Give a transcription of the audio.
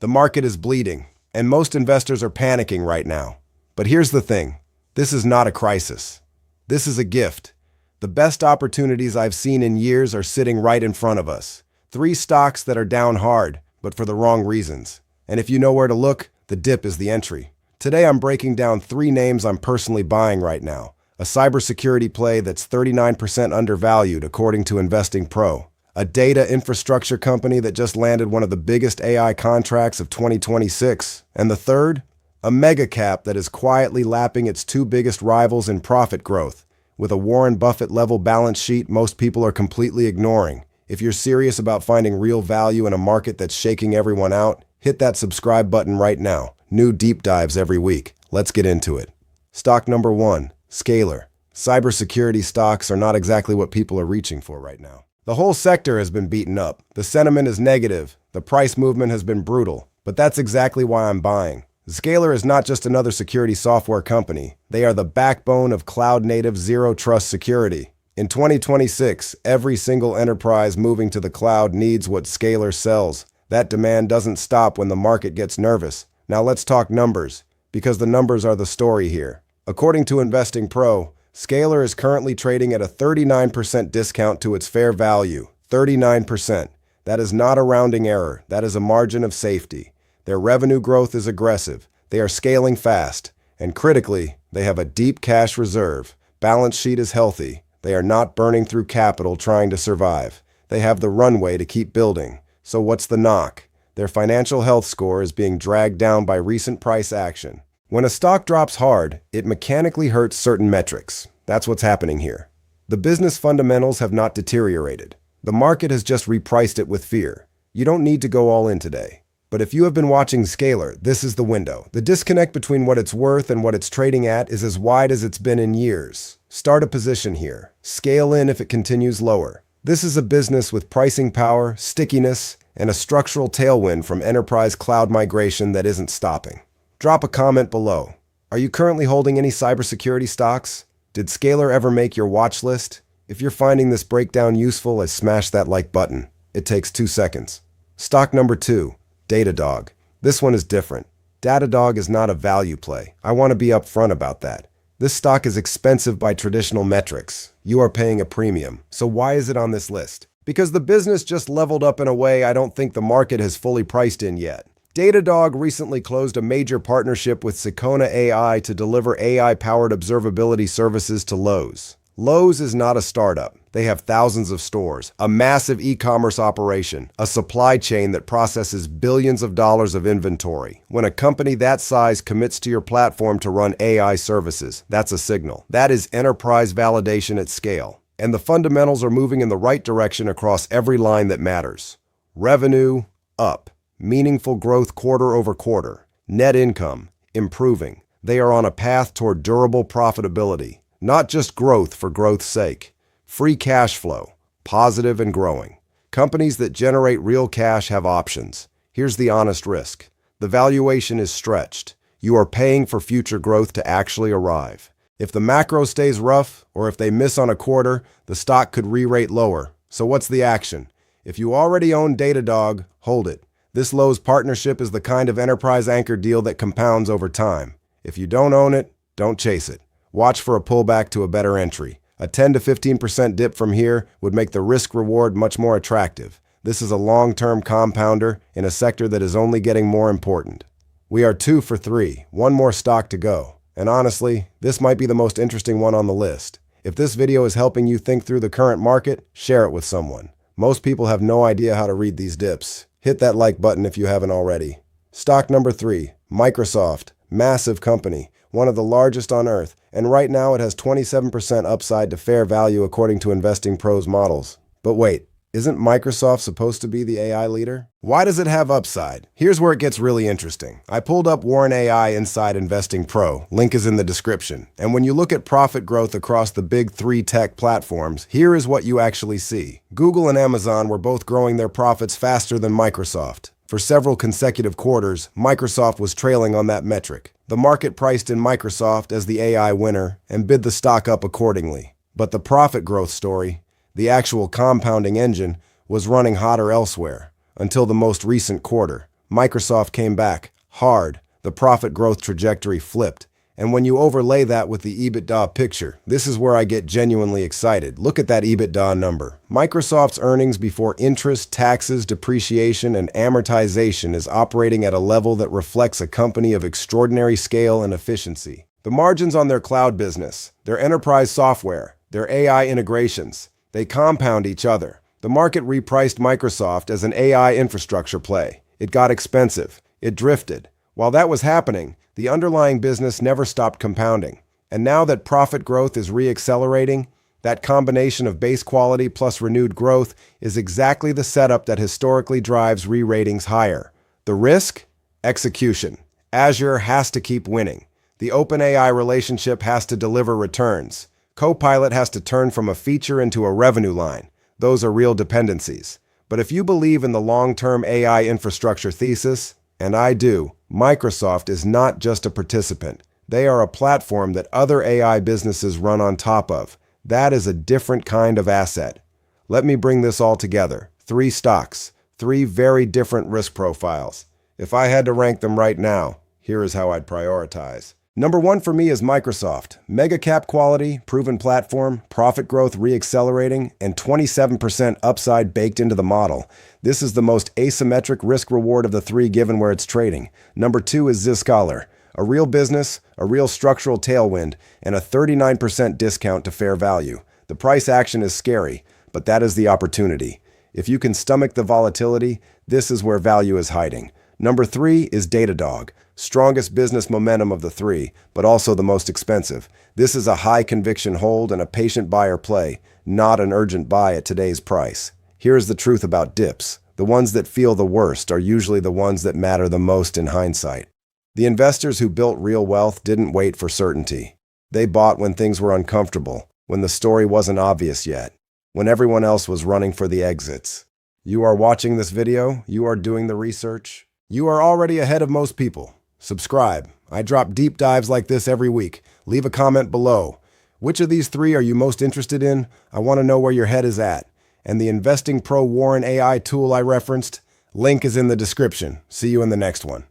The market is bleeding, and most investors are panicking right now. But here's the thing. This is not a crisis. This is a gift. The best opportunities I've seen in years are sitting right in front of us. 3 stocks that are down hard, but for the wrong reasons. And if you know where to look, the dip is the entry. Today I'm breaking down 3 names I'm personally buying right now. A cybersecurity play that's 39% undervalued according to Investing Pro. A data infrastructure company that just landed one of the biggest AI contracts of 2026. And the third? A mega cap that is quietly lapping its 2 biggest rivals in profit growth. With a Warren Buffett-level balance sheet most people are completely ignoring. If you're serious about finding real value in a market that's shaking everyone out, hit that subscribe button right now. New deep dives every week. Let's get into it. Stock number 1, Scalar. Cybersecurity stocks are not exactly what people are reaching for right now. The whole sector has been beaten up. The sentiment is negative. The price movement has been brutal. But that's exactly why I'm buying. Scalar is not just another security software company. They are the backbone of cloud-native zero-trust security. In 2026, every single enterprise moving to the cloud needs what Scalar sells. That demand doesn't stop when the market gets nervous. Now let's talk numbers, because the numbers are the story here. According to Investing Pro, Scalar is currently trading at a 39% discount to its fair value. 39%. That is not a rounding error. That is a margin of safety. Their revenue growth is aggressive. They are scaling fast. And critically, they have a deep cash reserve. Balance sheet is healthy. They are not burning through capital trying to survive. They have the runway to keep building. So what's the knock? Their financial health score is being dragged down by recent price action. When a stock drops hard, it mechanically hurts certain metrics. That's what's happening here. The business fundamentals have not deteriorated. The market has just repriced it with fear. You don't need to go all in today. But if you have been watching Scalar, this is the window. The disconnect between what it's worth and what it's trading at is as wide as it's been in years. Start a position here. Scale in if it continues lower. This is a business with pricing power, stickiness, and a structural tailwind from enterprise cloud migration that isn't stopping. Drop a comment below. Are you currently holding any cybersecurity stocks? Did Scalar ever make your watch list? If you're finding this breakdown useful, smash that like button. It takes 2 seconds. Stock number 2. Datadog. This one is different. Datadog is not a value play. I want to be upfront about that. This stock is expensive by traditional metrics. You are paying a premium. So why is it on this list? Because the business just leveled up in a way I don't think the market has fully priced in yet. Datadog recently closed a major partnership with Sikona AI to deliver AI-powered observability services to Lowe's. Lowe's is not a startup. They have thousands of stores, a massive e-commerce operation, a supply chain that processes billions of dollars of inventory. When a company that size commits to your platform to run AI services, that's a signal. That is enterprise validation at scale. And the fundamentals are moving in the right direction across every line that matters. Revenue, up. Meaningful growth quarter over quarter. Net income, improving. They are on a path toward durable profitability. Not just growth for growth's sake. Free cash flow, positive and growing. Companies that generate real cash have options. Here's the honest risk. The valuation is stretched. You are paying for future growth to actually arrive. If the macro stays rough, or if they miss on a quarter, the stock could re-rate lower. So what's the action? If you already own Datadog, hold it. This Lowe's partnership is the kind of enterprise anchor deal that compounds over time. If you don't own it, don't chase it. Watch for a pullback to a better entry. A 10 to 15% dip from here would make the risk-reward much more attractive. This is a long-term compounder in a sector that is only getting more important. We are 2 for 3, 1 more stock to go. And honestly, this might be the most interesting one on the list. If this video is helping you think through the current market, share it with someone. Most people have no idea how to read these dips. Hit that like button if you haven't already. Stock number 3, Microsoft. Massive company, one of the largest on earth, and right now it has 27% upside to fair value according to Investing Pro's models. But wait, isn't Microsoft supposed to be the AI leader? Why does it have upside? Here's where it gets really interesting. I pulled up Warren AI inside Investing Pro. Link is in the description. And when you look at profit growth across the big 3 tech platforms, here is what you actually see. Google and Amazon were both growing their profits faster than Microsoft. For several consecutive quarters, Microsoft was trailing on that metric. The market priced in Microsoft as the AI winner and bid the stock up accordingly. But the profit growth story, the actual compounding engine, was running hotter elsewhere. Until the most recent quarter. Microsoft came back hard. The profit growth trajectory flipped. And when you overlay that with the EBITDA picture, this is where I get genuinely excited. Look at that EBITDA number. Microsoft's earnings before interest, taxes, depreciation, and amortization is operating at a level that reflects a company of extraordinary scale and efficiency. The margins on their cloud business, their enterprise software, their AI integrations, they compound each other. The market repriced Microsoft as an AI infrastructure play. It got expensive. It drifted. While that was happening, the underlying business never stopped compounding. And now that profit growth is re-accelerating, that combination of base quality plus renewed growth is exactly the setup that historically drives re-ratings higher. The risk? Execution. Azure has to keep winning. The OpenAI relationship has to deliver returns. Copilot has to turn from a feature into a revenue line. Those are real dependencies. But if you believe in the long-term AI infrastructure thesis, and I do, Microsoft is not just a participant. They are a platform that other AI businesses run on top of. That is a different kind of asset. Let me bring this all together. 3 stocks, 3 very different risk profiles. If I had to rank them right now, here is how I'd prioritize. Number 1 for me is Microsoft. Mega cap quality, proven platform, profit growth re-accelerating, and 27% upside baked into the model. This is the most asymmetric risk-reward of the 3 given where it's trading. Number 2 is Zscaler. A real business, a real structural tailwind, and a 39% discount to fair value. The price action is scary, but that is the opportunity. If you can stomach the volatility, this is where value is hiding. Number 3 is Datadog. Strongest business momentum of the 3, but also the most expensive. This is a high conviction hold and a patient buyer play, not an urgent buy at today's price. Here's the truth about dips. The ones that feel the worst are usually the ones that matter the most in hindsight. The investors who built real wealth didn't wait for certainty. They bought when things were uncomfortable, when the story wasn't obvious yet, when everyone else was running for the exits. You are watching this video, you are doing the research. You are already ahead of most people. Subscribe. I drop deep dives like this every week. Leave a comment below. Which of these 3 are you most interested in? I want to know where your head is at. And the Investing Pro Warren AI tool I referenced? Link is in the description. See you in the next one.